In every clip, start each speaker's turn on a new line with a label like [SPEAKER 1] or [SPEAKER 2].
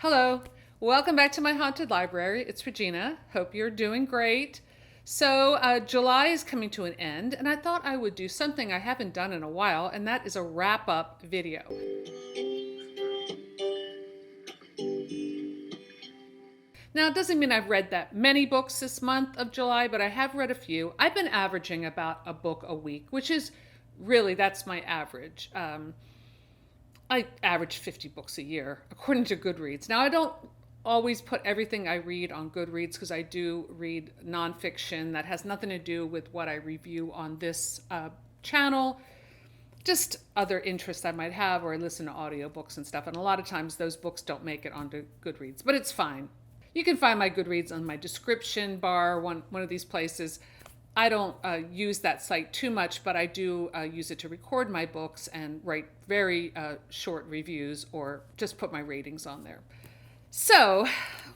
[SPEAKER 1] Hello, welcome back to my haunted library. It's Regina. Hope you're doing great. July is coming to an end, and I thought I would do something I haven't done in a while, and that is a wrap up video. Now, it doesn't mean I've read that many books this month of July, but I have read a few. I've been averaging about a book a week, which is really, that's my average. I average 50 books a year, according to Goodreads. Now, I don't always put everything I read on Goodreads because I do read nonfiction that has nothing to do with what I review on this channel, just other interests I might have, or I listen to audiobooks and stuff. And a lot of times those books don't make it onto Goodreads, but it's fine. You can find my Goodreads on my description bar, one of these places. I don't use that site too much, but I do use it to record my books and write very short reviews or just put my ratings on there. So,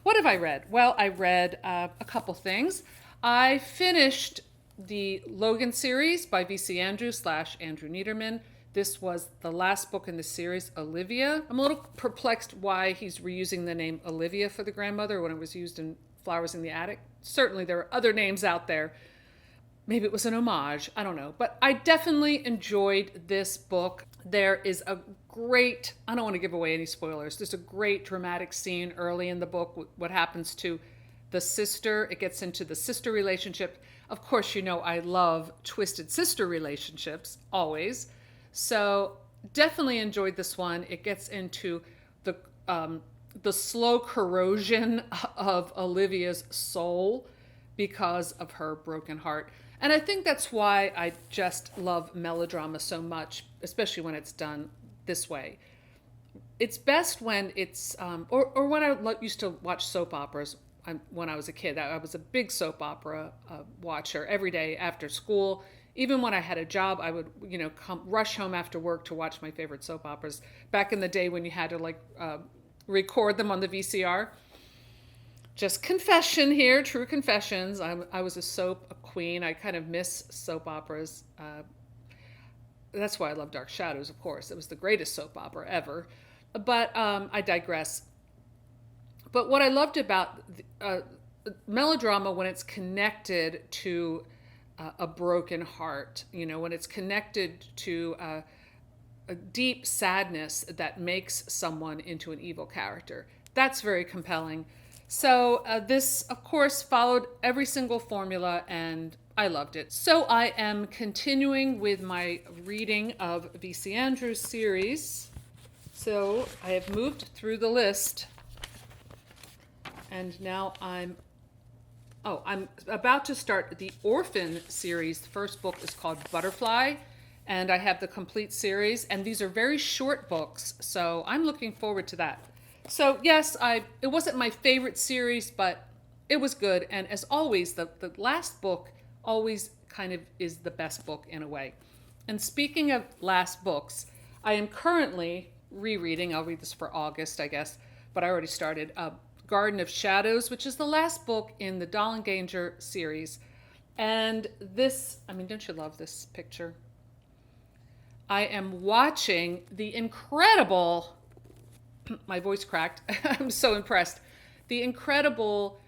[SPEAKER 1] what have I read? Well, I read a couple things. I finished the Logan series by V.C. Andrews / Andrew Niederman. This was the last book in the series, Olivia. I'm a little perplexed why he's reusing the name Olivia for the grandmother when it was used in Flowers in the Attic. Certainly there are other names out there. Maybe it was an homage, I don't know. But I definitely enjoyed this book. There is a great, I don't want to give away any spoilers, there's a great dramatic scene early in the book, what happens to the sister. It gets into the sister relationship. Of course, you know I love twisted sister relationships, always. So definitely enjoyed this one. It gets into the slow corrosion of Olivia's soul because of her broken heart. And I think that's why I just love melodrama so much, especially when it's done this way. It's best when it's, or when I used to watch soap operas when I was a kid. I was a big soap opera watcher every day after school. Even when I had a job, I would, rush home after work to watch my favorite soap operas. Back in the day when you had to record them on the VCR. Just confession here, true confessions. I was a soap queen. I kind of miss soap operas. That's why I love Dark Shadows, of course. It was the greatest soap opera ever. But I digress. But what I loved about melodrama, when it's connected to a broken heart, when it's connected to a deep sadness that makes someone into an evil character, that's very compelling. So this, of course, followed every single formula, and I loved it. So I am continuing with my reading of V.C. Andrews' series. So I have moved through the list, and now I'm about to start the Orphan series. The first book is called Butterfly, and I have the complete series, and these are very short books, so I'm looking forward to that. So yes, it wasn't my favorite series, but it was good. And as always, the last book always kind of is the best book in a way. And speaking of last books, I am currently rereading, I'll read this for August, I guess, but I already started, Garden of Shadows, which is the last book in the Dollenganger series. And this, don't you love this picture? I am watching the incredible, my voice cracked. I'm so impressed. The incredible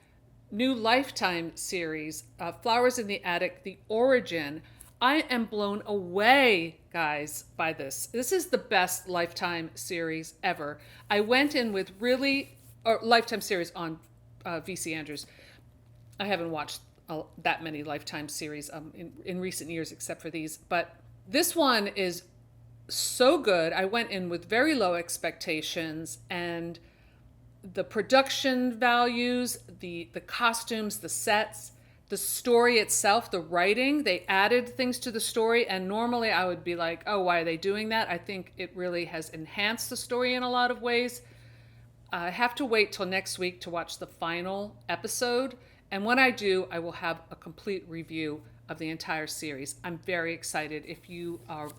[SPEAKER 1] new Lifetime series, Flowers in the Attic, The Origin. I am blown away, guys, by this. This is the best Lifetime series ever. I went in with Lifetime series on V.C. Andrews. I haven't watched that many Lifetime series in recent years except for these, but this one is so good. I went in with very low expectations, and the production values, the costumes, the sets, the story itself, the writing, they added things to the story, and normally I would be like, oh, why are they doing that? I think it really has enhanced the story in a lot of ways. I have to wait till next week to watch the final episode, and when I do, I will have a complete review of the entire series. I'm very excited. If you are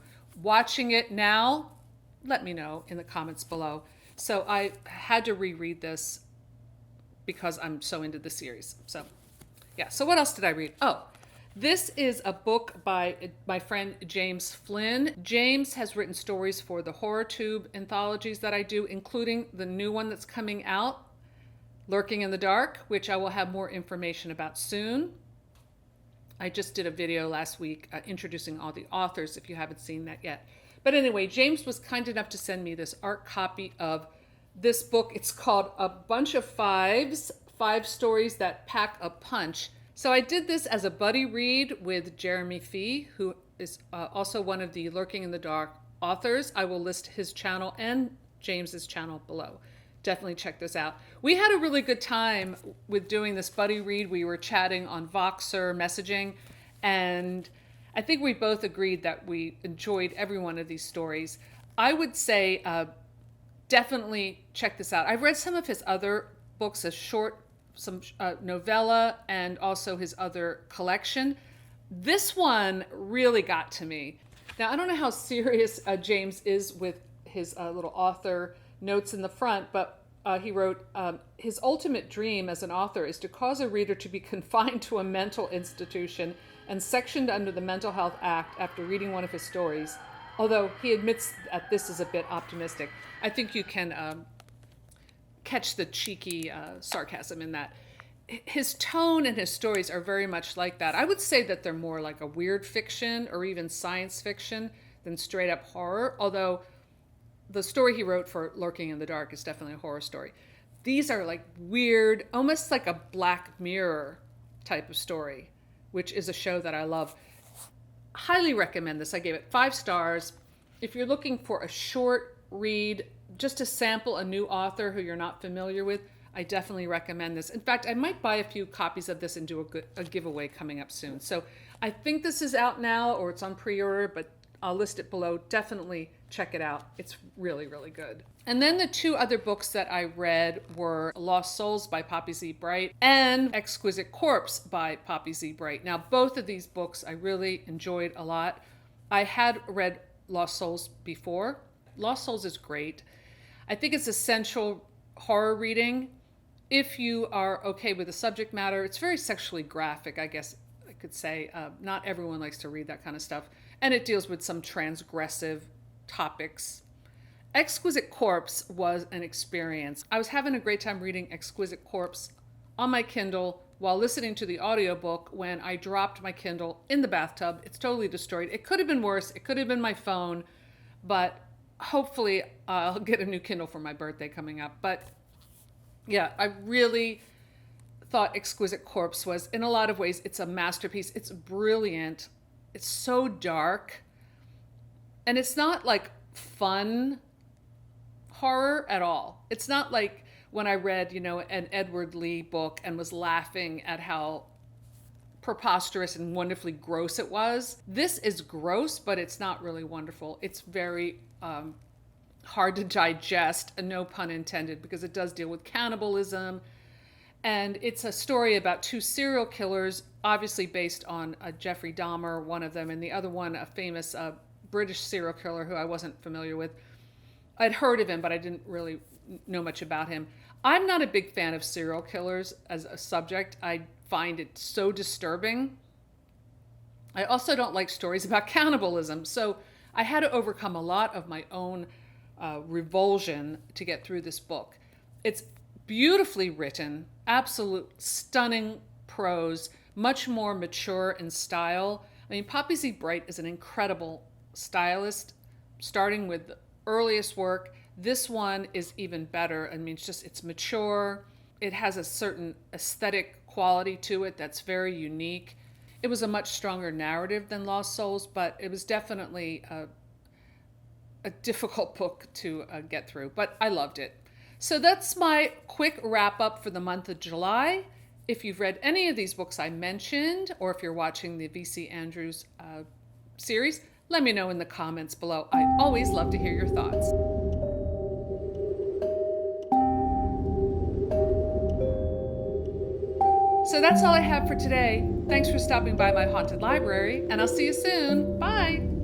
[SPEAKER 1] watching it now, let me know in the comments below. So I had to reread this because I'm so into the series. So yeah, so what else did I read? Oh, This is a book by my friend James Flynn. James has written stories for the HorrorTube anthologies that I do, including the new one that's coming out, Lurking in the Dark, which I will have more information about soon. I just did a video last week introducing all the authors, if you haven't seen that yet. But anyway, James was kind enough to send me this art copy of this book. It's called A Bunch of Fives, 5 Stories That Pack a Punch. So I did this as a buddy read with Jeremy Fee, who is also one of the Lurking in the Dark authors. I will list his channel and James's channel below. Definitely check this out. We had a really good time with doing this buddy read. We were chatting on Voxer messaging, and I think we both agreed that we enjoyed every one of these stories. I would say definitely check this out. I've read some of his other books, some novella, and also his other collection. This one really got to me. Now, I don't know how serious James is with his little author notes in the front, but he wrote, his ultimate dream as an author is to cause a reader to be confined to a mental institution and sectioned under the Mental Health Act after reading one of his stories. Although he admits that this is a bit optimistic. I think you can catch the cheeky sarcasm in that. His tone and his stories are very much like that. I would say that they're more like a weird fiction or even science fiction than straight up horror, although the story he wrote for Lurking in the Dark is definitely a horror story. These are like weird, almost like a Black Mirror type of story, which is a show that I love. Highly recommend this. I gave it 5 stars. If you're looking for a short read, just to sample a new author who you're not familiar with, I definitely recommend this. In fact, I might buy a few copies of this and do a giveaway coming up soon. So I think this is out now, or it's on pre-order, but I'll list it below. Definitely check it out. It's really, really good. And then the 2 other books that I read were Lost Souls by Poppy Z. Brite and Exquisite Corpse by Poppy Z. Brite. Now, both of these books I really enjoyed a lot. I had read Lost Souls before. Lost Souls is great. I think it's essential horror reading if you are okay with the subject matter. It's very sexually graphic, I guess I could say. Not everyone likes to read that kind of stuff. And it deals with some transgressive topics. Exquisite Corpse was an experience. I was having a great time reading Exquisite Corpse on my Kindle while listening to the audiobook when I dropped my Kindle in the bathtub. It's totally destroyed. It could have been worse. It could have been my phone, but hopefully I'll get a new Kindle for my birthday coming up. But yeah, I really thought Exquisite Corpse was, in a lot of ways, it's a masterpiece. It's brilliant. It's so dark. And it's not like fun horror at all. It's not like when I read, an Edward Lee book and was laughing at how preposterous and wonderfully gross it was. This is gross, but it's not really wonderful. It's very hard to digest, no pun intended, because it does deal with cannibalism. And it's a story about 2 serial killers, obviously based on Jeffrey Dahmer, one of them, and the other one, a famous British serial killer who I wasn't familiar with. I'd heard of him, but I didn't really know much about him. I'm not a big fan of serial killers as a subject. I find it so disturbing. I also don't like stories about cannibalism, so I had to overcome a lot of my own revulsion to get through this book. It's beautifully written, absolute stunning prose, much more mature in style. I mean, Poppy Z. Brite is an incredible stylist, starting with the earliest work. This one is even better. I mean, it's mature. It has a certain aesthetic quality to it that's very unique. It was a much stronger narrative than Lost Souls, but it was definitely a difficult book to get through, but I loved it. So that's my quick wrap up for the month of July. If you've read any of these books I mentioned, or if you're watching the VC Andrews series, let me know in the comments below. I always love to hear your thoughts. So that's all I have for today. Thanks for stopping by my haunted library, and I'll see you soon. Bye.